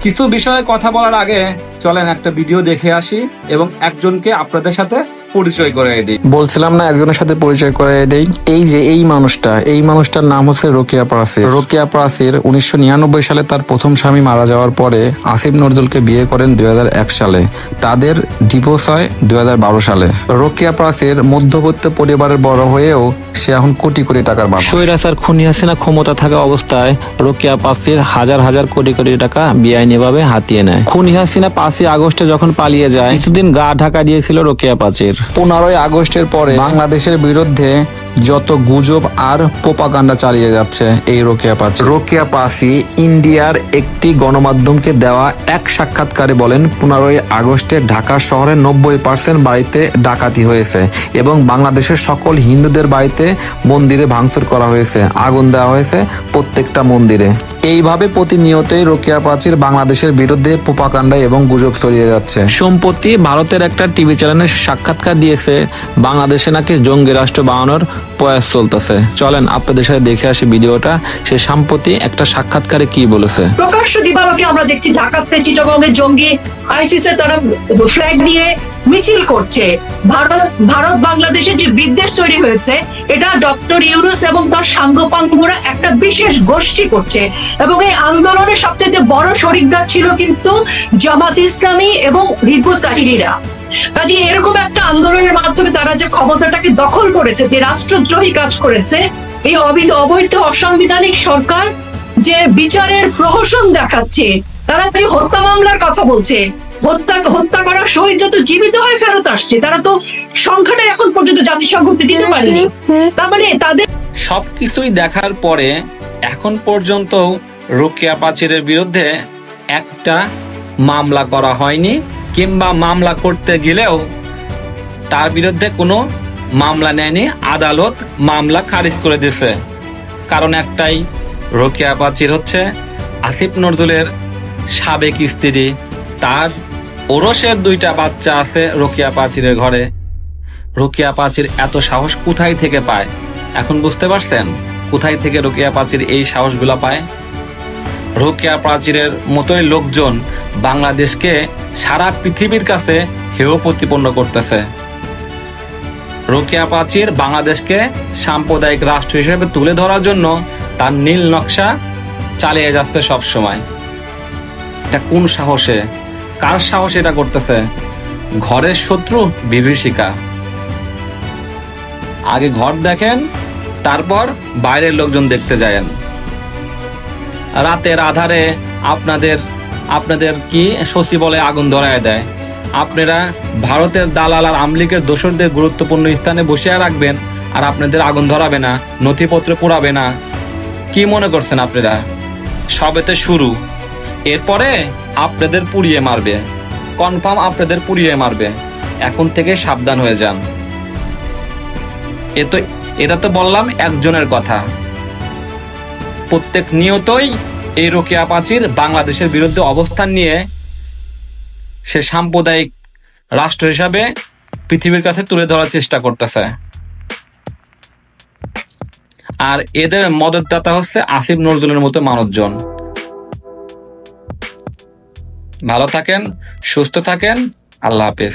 কিছু বিষয়ে কথা বলার আগে চলেন একটা ভিডিও দেখে আসি এবং একজনকে আপনাদের সাথে পরিচয় করে দিই। বলছিলাম না একজনের সাথে পরিচয় করে দেই। এই যে এই মানুষটার নাম হচ্ছে রোকেয়া প্রাচীর। রোকেয়া প্রাচীর 1999 সালে তার প্রথম স্বামী মারা যাওয়ার পরে আসিফ নজরুলকে বিয়ে করেন 2001 সালে। তাদের ডিভোর্স হয় 2012 সালে। রোকেয়া প্রাচীর মধ্যবিত্ত পরিবারের বড় হয়েও সে এখন কোটি কোটি টাকার মালিক। স্বৈরাচার খুনি হাসিনা ক্ষমতা থাকা অবস্থায় রোকেয়া প্রাচীর হাজার হাজার কোটি কোটি টাকা বেআইনিভাবে হাতিয়ে নেয়। খুনি হাসিনা 5ই আগস্টে যখন পালিয়ে যায়, কিছুদিন গা ঢাকা দিয়েছিল রোকেয়া প্রাচীর। 15ই আগস্টের পরে বাংলাদেশের বিরুদ্ধে যত গুজব আর প্রোপাগান্ডা চালিয়ে যাচ্ছে এই রোকেয়া প্রাচী। রোকেয়া প্রাচী ইন্ডিয়ার একটি গণমাধ্যমকে দেওয়া এক সাক্ষাৎকারে বলেন, 15ই আগস্টে ঢাকা শহরের 90% বাড়িতে ডাকাতি হয়েছে এবং বাংলাদেশের সকল হিন্দুদের বাড়িতে মন্দিরে ভাঙচুর করা হয়েছে, আগুন দেওয়া হয়েছে প্রত্যেকটা মন্দিরে। এইভাবে প্রতিনিয়তই রোকেয়া প্রাচীর বাংলাদেশের বিরুদ্ধে প্রোপাগান্ডা এবং গুজব ছড়িয়ে যাচ্ছে। সম্প্রতি ভারতের একটা টিভি চ্যানেলে সাক্ষাৎকার দিয়েছে, বাংলাদেশে নাকি জঙ্গি রাষ্ট্র বানানোর প্রয়াস চলতেছে। চলেন আপনাদের সাথে দেখে আসি ভিডিওটা। সে সম্প্রতি একটা সাক্ষাৎকারে কি বলেছে। প্রকাশ্য দিবালোকে আমরা দেখছি ঢাকাতে চিটাগংয়ে জঙ্গি আইসিস এর তারা ফ্ল্যাগ নিয়ে মিছিল করছে। ভারত বাংলাদেশের যে বিদ্বেষ তৈরি হয়েছে, এটা ডক্টর ইউনূস এবং তার সাঙ্গপাঙ্গরা একটা বিশেষ গোষ্ঠী করছে এবং এই আন্দোলনের সবচেয়ে বড় শরিকদার ছিল কিন্তু জামাত ইসলামী এবং হিজবুত তাহরিরা। কাজে এরকম একটা আন্দোলনের মাধ্যমে তারা যে ক্ষমতাটাকে দখল করেছে, যে রাষ্ট্রদ্রোহী কাজ করেছে, এই অবৈধ অসাংবিধানিক সরকার যে বিচারের প্রহসন দেখাচ্ছে, তারা যে হত্যা মামলার কথা বলছে, হত্যা করা শহীদ যত জীবিত হয়ে ফেরত আসছে, তারা তো সংখ্যাটা এখন পর্যন্ত জাতিসংঘকে দিতে পারেনি। তার মানে তাদের সবকিছুই দেখার পরে এখন পর্যন্ত রোকেয়া প্রাচীরের বিরুদ্ধে একটা মামলা করা হয়নি, কিংবা মামলা করতে গেলেও তার বিরুদ্ধে কোনো মামলা নেয়নি। আদালত মামলা খারিজ করে দিয়েছে। কারণ একটাই, রোকেয়া প্রাচীর হচ্ছে আসিফ নজরুলের সাবেক স্ত্রী। তার ওরসের 2টা বাচ্চা আছে রোকেয়া প্রাচীরের ঘরে। রোকেয়া প্রাচীর এত সাহস কোথায় থেকে পায়? এখন বুঝতে পারছেন কোথায় থেকে রোকেয়া প্রাচীর এই সাহসগুলা পায়? রোকেয়া প্রাচীরের মতোই লোকজন বাংলাদেশকে সারা পৃথিবীর কাছে হেয় প্রতিপন্ন করতেছে। রোকেয়া প্রাচীর বাংলাদেশকে সাম্প্রদায়িক রাষ্ট্র হিসেবে তুলে ধরার জন্য তার নীল নকশা চালিয়ে যাচ্ছে সব সময়। এটা কোন সাহসে, কার সাহসে এটা করতেছে? ঘরের শত্রু বিভীষিকা। আগে ঘর দেখেন, তারপর বাইরের লোকজন দেখতে যায়েন। রাতের আধারে আপনাদের কি সচিব বলে আগুন ধরায় দেয়। আপনারা ভারতের দালাল আর আমলিকের দোসরদের গুরুত্বপূর্ণ স্থানে বসিয়ে রাখবেন আর আপনাদের আগুন ধরাবে না, নথিপত্র পোড়াবে না। কি মনে করছেন আপনারা? সবেতে শুরু। এরপরে আপনাদের পুড়িয়ে মারবে, কনফার্ম আপনাদের পুড়িয়ে মারবে। এখন থেকে সাবধান হয়ে যান। এটা তো বললাম একজনের কথা। প্রত্যেক নিয়তই এই রোকেয়া প্রাচীর বাংলাদেশের বিরুদ্ধে অবস্থান নিয়ে সে সাম্প্রদায়িক রাষ্ট্র হিসাবে পৃথিবীর কাছে তুলে ধরার চেষ্টা করতেছে। আর এদের মদতদাতা হচ্ছে আসিফ নজরুলের মতো মানুষজন। ভালো থাকেন, সুস্থ থাকেন, আল্লাহ হাফেজ।